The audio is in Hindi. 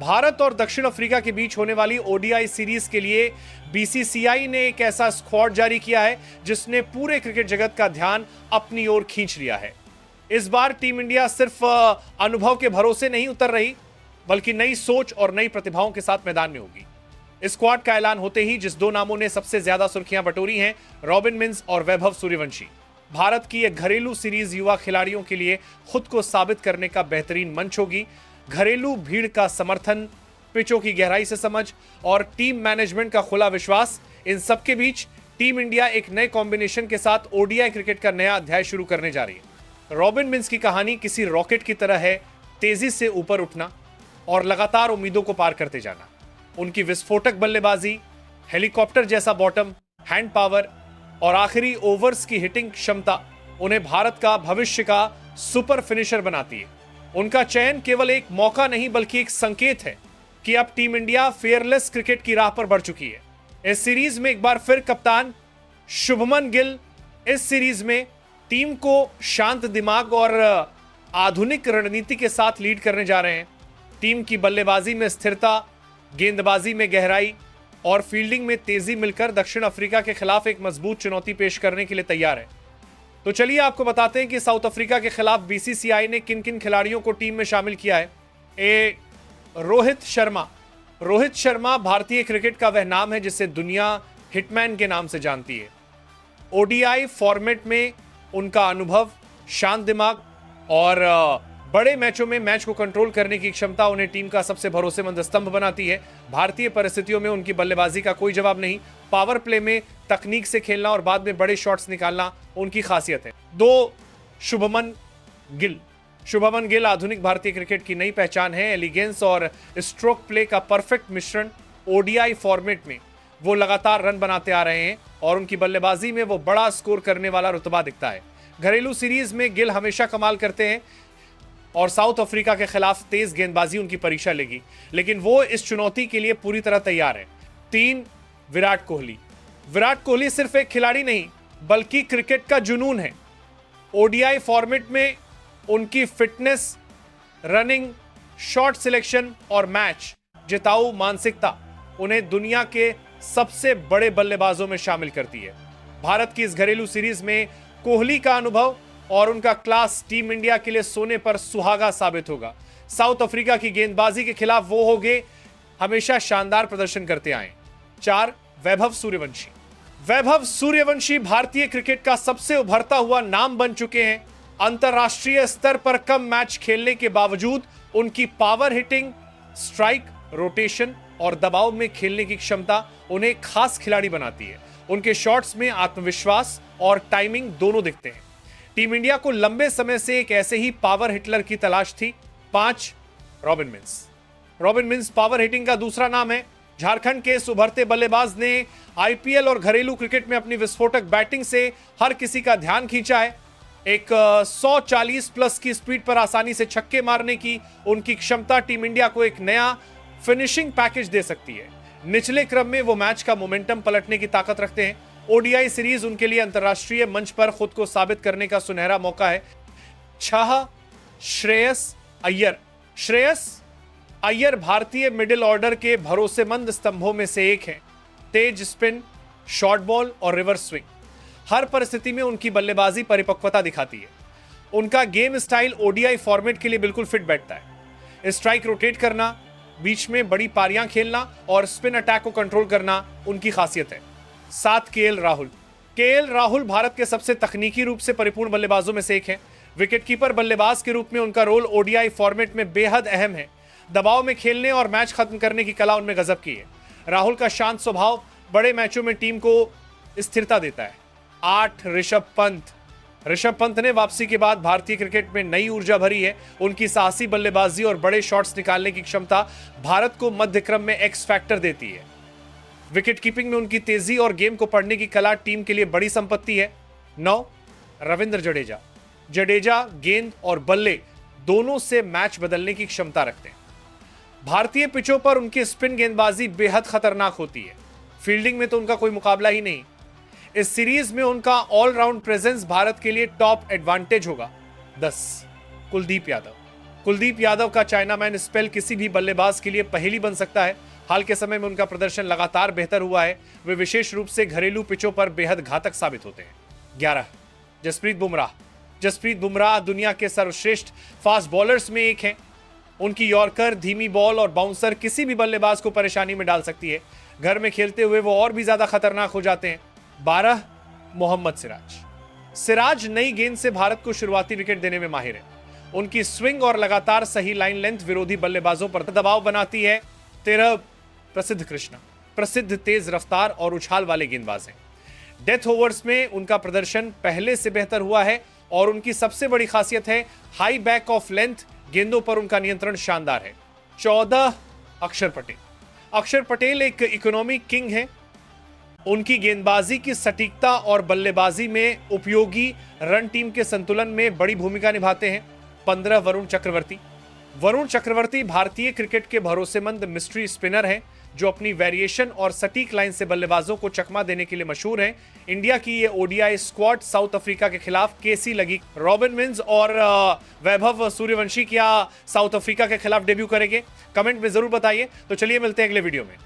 भारत और दक्षिण अफ्रीका के बीच होने वाली ओडीआई सीरीज के लिए बीसीसीआई ने एक ऐसा स्क्वाड जारी किया है जिसने पूरे क्रिकेट जगत का ध्यान अपनी ओर खींच लिया है। इस बार टीम इंडिया सिर्फ अनुभव के भरोसे नहीं उतर रही, बल्कि नई सोच और नई प्रतिभाओं के साथ मैदान में होगी। इस स्क्वाड का ऐलान होते ही जिस दो नामों ने सबसे ज्यादा सुर्खियां बटोरी हैं, रॉबिन मिंस और वैभव सूर्यवंशी। भारत की एक घरेलू सीरीज युवा खिलाड़ियों के लिए खुद को साबित करने का बेहतरीन मंच होगी। घरेलू भीड़ का समर्थन, पिचों की गहराई से समझ और टीम मैनेजमेंट का खुला विश्वास, इन सब के बीच टीम इंडिया एक नए कॉम्बिनेशन के साथ ओडीआई क्रिकेट का नया अध्याय शुरू करने जा रही है। रॉबिन मिंस की कहानी किसी रॉकेट की तरह है, तेजी से ऊपर उठना और लगातार उम्मीदों को पार करते जाना। उनकी विस्फोटक बल्लेबाजी, हेलीकॉप्टर जैसा बॉटम, हैंड पावर और आखिरी ओवर्स की हिटिंग क्षमता उन्हें भारत का भविष्य का सुपर फिनिशर बनाती है। उनका चयन केवल एक मौका नहीं बल्कि एक संकेत है कि अब टीम इंडिया फेयरलेस क्रिकेट की राह पर बढ़ चुकी है। इस सीरीज में एक बार फिर कप्तान शुभमन गिल इस सीरीज में टीम को शांत दिमाग और आधुनिक रणनीति के साथ लीड करने जा रहे हैं। टीम की बल्लेबाजी में स्थिरता, गेंदबाजी में गहराई और फील्डिंग में तेजी मिलकर दक्षिण अफ्रीका के खिलाफ एक मजबूत चुनौती पेश करने के लिए तैयार है। तो चलिए आपको बताते हैं कि साउथ अफ्रीका के खिलाफ बीसीसीआई ने किन किन खिलाड़ियों को टीम में शामिल किया है। रोहित शर्मा भारतीय क्रिकेट का वह नाम है जिसे दुनिया हिटमैन के नाम से जानती है। ओडीआई फॉर्मेट में उनका अनुभव, शांत दिमाग और बड़े मैचों में मैच को कंट्रोल करने की क्षमता उन्हें टीम का सबसे भरोसेमंद स्तंभ बनाती है। भारतीय परिस्थितियों में उनकी बल्लेबाजी का कोई जवाब नहीं। पावर प्ले में तकनीक से खेलना और बाद में बड़े शॉट्स निकालना उनकी खासियत है। शुभमन गिल आधुनिक भारतीय क्रिकेट की नई पहचान है। एलिगेंस और स्ट्रोक प्ले का परफेक्ट मिश्रण। ओडीआई फॉर्मेट में वो लगातार रन बनाते आ रहे हैं और उनकी बल्लेबाजी में वो बड़ा स्कोर करने वाला रुतबा दिखता है। घरेलू सीरीज में गिल हमेशा कमाल करते हैं और साउथ अफ्रीका के खिलाफ तेज गेंदबाजी उनकी परीक्षा लेगी, लेकिन वो इस चुनौती के लिए पूरी तरह तैयार है। 3, विराट कोहली सिर्फ एक खिलाड़ी नहीं बल्कि क्रिकेट का जुनून है। ओडीआई फॉर्मेट में उनकी फिटनेस, रनिंग, शॉट सिलेक्शन और मैच जिताऊ मानसिकता उन्हें दुनिया के सबसे बड़े बल्लेबाजों में शामिल करती है। भारत की इस घरेलू सीरीज में कोहली का अनुभव और उनका क्लास टीम इंडिया के लिए सोने पर सुहागा साबित होगा। साउथ अफ्रीका की गेंदबाजी के खिलाफ वो होंगे हमेशा शानदार प्रदर्शन करते आए। 4, वैभव सूर्यवंशी भारतीय क्रिकेट का सबसे उभरता हुआ नाम बन चुके हैं। अंतरराष्ट्रीय स्तर पर कम मैच खेलने के बावजूद उनकी पावर हिटिंग, स्ट्राइक, रोटेशन और दबाव में खेलने की क्षमता उन्हें खास खिलाड़ी बनाती है। उनके शॉट्स में आत्मविश्वास और टाइमिंग दोनों दिखते हैं। टीम इंडिया को लंबे समय से एक ऐसे ही पावर हिटलर की तलाश थी। 5, रॉबिन मिंस पावर हिटिंग का दूसरा नाम है। झारखंड के इस उभरते बल्लेबाज ने आईपीएल और घरेलू क्रिकेट में अपनी विस्फोटक बैटिंग से हर किसी का ध्यान खींचा है। एक 140 प्लस की स्पीड पर आसानी से छक्के मारने की उनकी क्षमता टीम इंडिया को एक नया फिनिशिंग पैकेज दे सकती है। निचले क्रम में वो मैच का मोमेंटम पलटने की ताकत रखते हैं। ओडीआई सीरीज उनके लिए अंतरराष्ट्रीय मंच पर खुद को साबित करने का सुनहरा मौका है। 6, श्रेयस अय्यर भारतीय मिडिल ऑर्डर के भरोसेमंद स्तंभों में से एक हैं। तेज स्पिन, शॉर्ट बॉल और रिवर्स स्विंग, हर परिस्थिति में उनकी बल्लेबाजी परिपक्वता दिखाती है। उनका गेम स्टाइल ओडीआई फॉर्मेट के लिए बिल्कुल फिट बैठता है। स्ट्राइक रोटेट करना, बीच में बड़ी पारियां खेलना और स्पिन अटैक को कंट्रोल करना उनकी खासियत है। 7, केएल राहुल भारत के सबसे तकनीकी रूप से परिपूर्ण बल्लेबाजों में से एक हैं। विकेटकीपर बल्लेबाज के रूप में उनका रोल ओडीआई फॉर्मेट में बेहद अहम है। दबाव में खेलने और मैच खत्म करने की कला उनमें गजब की है। राहुल का शांत स्वभाव बड़े मैचों में टीम को स्थिरता देता है। 8, ऋषभ पंत ने वापसी के बाद भारतीय क्रिकेट में नई ऊर्जा भरी है। उनकी साहसी बल्लेबाजी और बड़े शॉट्स निकालने की क्षमता भारत को मध्य क्रम में एक्स फैक्टर देती है। विकेट कीपिंग में उनकी तेजी और गेम को पढ़ने की कला टीम के लिए बड़ी संपत्ति है। 9, रविंद्र जडेजा गेंद और बल्ले दोनों से मैच बदलने की क्षमता रखते हैं। भारतीय पिचों पर उनकी स्पिन गेंदबाजी बेहद खतरनाक होती है। फील्डिंग में तो उनका कोई मुकाबला ही नहीं। इस सीरीज में उनका ऑलराउंड प्रेजेंस भारत के लिए टॉप एडवांटेज होगा। 10, कुलदीप कुलदीप यादव का चाइनामैन स्पेल किसी भी बल्लेबाज के लिए पहेली बन सकता है। हाल के समय में उनका प्रदर्शन लगातार बेहतर हुआ है। वे विशेष रूप से घरेलू पिचों पर बेहद घातक साबित होते हैं। 11 जसप्रीत बुमराह। जसप्रीत बुमराह दुनिया के सर्वश्रेष्ठ फास्ट बॉलर्स में एक हैं। उनकी यॉर्कर, धीमी बॉल और बाउंसर किसी भी बल्लेबाज को परेशानी में डाल सकती है। घर में खेलते हुए वो और भी ज्यादा खतरनाक हो जाते हैं। 12 मोहम्मद सिराज। सिराज नई गेंद से भारत को शुरुआती विकेट देने में माहिर है। उनकी स्विंग और लगातार सही लाइन लेंथ विरोधी बल्लेबाजों पर दबाव बनाती है। 13 प्रसिद्ध कृष्णा। प्रसिद्ध तेज रफ्तार और उछाल वाले गेंदबाज हैं। डेथ ओवर्स में उनका प्रदर्शन पहले से बेहतर हुआ है और उनकी सबसे बड़ी खासियत है हाई बैक ऑफ लेंथ। गेंदों पर उनका नियंत्रण शानदार है। 14 अक्षर पटेल। अक्षर पटेल एक इकोनॉमिक किंग है। उनकी गेंदबाजी की सटीकता और बल्लेबाजी में उपयोगी रन टीम के संतुलन में बड़ी भूमिका निभाते हैं। 15 वरुण चक्रवर्ती। वरुण चक्रवर्ती भारतीय क्रिकेट के भरोसेमंद मिस्ट्री स्पिनर हैं जो अपनी वेरिएशन और सटीक लाइन से बल्लेबाजों को चकमा देने के लिए मशहूर हैं। इंडिया की ये ओडीआई स्क्वाड साउथ अफ्रीका के खिलाफ केसी लगी। रॉबिन मिन्स और वैभव सूर्यवंशी क्या साउथ अफ्रीका के खिलाफ डेब्यू करेंगे? कमेंट में जरूर बताइए। तो चलिए मिलते हैं अगले वीडियो में।